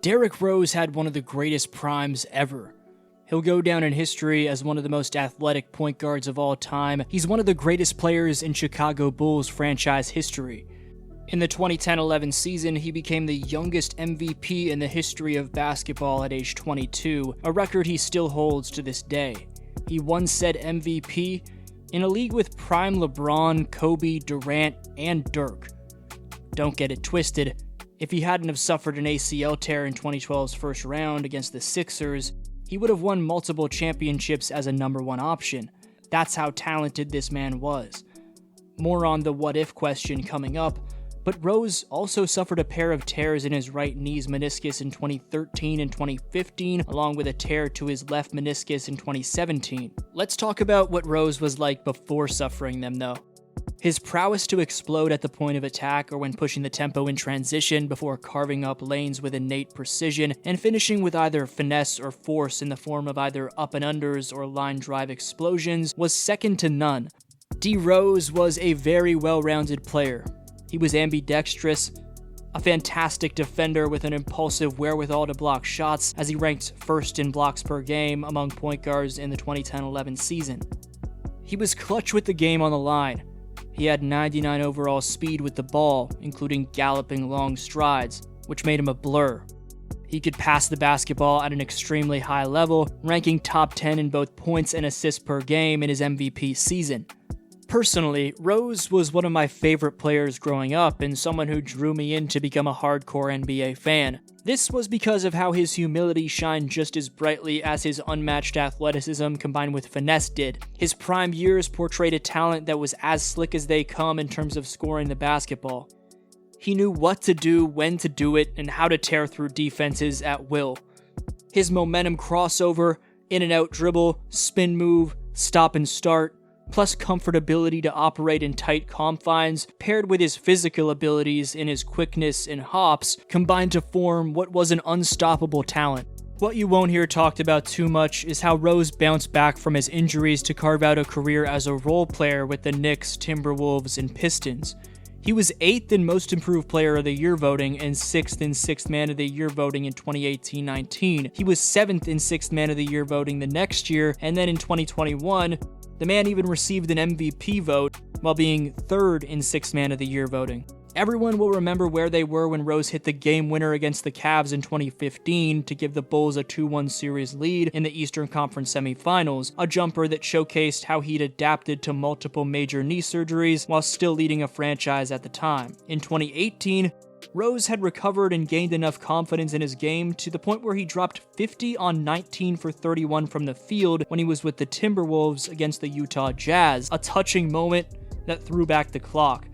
Derrick Rose had one of the greatest primes ever. He'll go down in history as one of the most athletic point guards of all time. He's one of the greatest players in Chicago Bulls franchise history. In the 2010-11 season, he became the youngest MVP in the history of basketball at age 22, a record he still holds to this day. He won said MVP in a league with prime LeBron, Kobe, Durant, and Dirk. Don't get it twisted. If he hadn't have suffered an ACL tear in 2012's first round against the Sixers, he would have won multiple championships as a number one option. That's how talented this man was. More on the what-if question coming up, but Rose also suffered a pair of tears in his right knee's meniscus in 2013 and 2015, along with a tear to his left meniscus in 2017. Let's talk about what Rose was like before suffering them, though. His prowess to explode at the point of attack or when pushing the tempo in transition before carving up lanes with innate precision and finishing with either finesse or force in the form of either up and unders or line drive explosions was second to none. D. Rose was a very well-rounded player. He was ambidextrous, a fantastic defender with an impulsive wherewithal to block shots as he ranked first in blocks per game among point guards in the 2010-11 season. He was clutch with the game on the line. He had 99 overall speed with the ball, including galloping long strides, which made him a blur. He could pass the basketball at an extremely high level, ranking top 10 in both points and assists per game in his MVP season. Personally, Rose was one of my favorite players growing up and someone who drew me in to become a hardcore NBA fan. This was because of how his humility shined just as brightly as his unmatched athleticism combined with finesse did. His prime years portrayed a talent that was as slick as they come in terms of scoring the basketball. He knew what to do, when to do it, and how to tear through defenses at will. His momentum crossover, in and out dribble, spin move, stop and start, plus comfortability to operate in tight confines, paired with his physical abilities in his quickness and hops, combined to form what was an unstoppable talent. What you won't hear talked about too much is how Rose bounced back from his injuries to carve out a career as a role player with the Knicks, Timberwolves, and Pistons. He was 8th in Most Improved Player of the Year voting and 6th in Sixth Man of the Year voting in 2018-19. He was 7th in Sixth Man of the Year voting the next year, and then in 2021, the man even received an MVP vote while being 3rd in Sixth Man of the Year voting. Everyone will remember where they were when Rose hit the game winner against the Cavs in 2015 to give the Bulls a 2-1 series lead in the Eastern Conference semifinals, a jumper that showcased how he'd adapted to multiple major knee surgeries while still leading a franchise at the time. In 2018, Rose had recovered and gained enough confidence in his game to the point where he dropped 50 on 19 for 31 from the field when he was with the Timberwolves against the Utah Jazz, a touching moment that threw back the clock.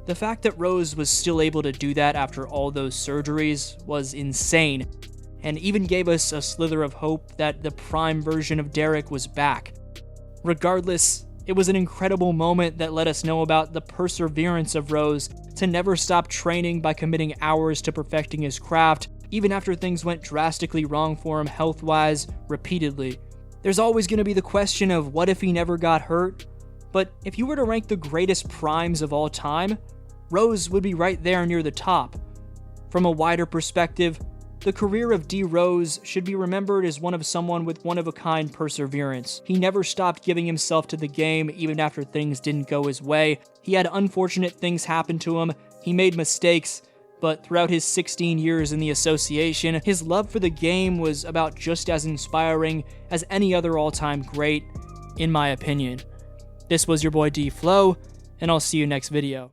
The fact that Rose was still able to do that after all those surgeries was insane, and even gave us a slither of hope that the prime version of Derrick was back. Regardless, it was an incredible moment that let us know about the perseverance of Rose to never stop training by committing hours to perfecting his craft, even after things went drastically wrong for him health-wise repeatedly. There's always going to be the question of what if he never got hurt, but if you were to rank the greatest primes of all time, Rose would be right there near the top. From a wider perspective, the career of D. Rose should be remembered as one of someone with one-of-a-kind perseverance. He never stopped giving himself to the game even after things didn't go his way. He had unfortunate things happen to him, he made mistakes, but throughout his 16 years in the association, his love for the game was about just as inspiring as any other all-time great, in my opinion. This was your boy D-Flow, and I'll see you next video.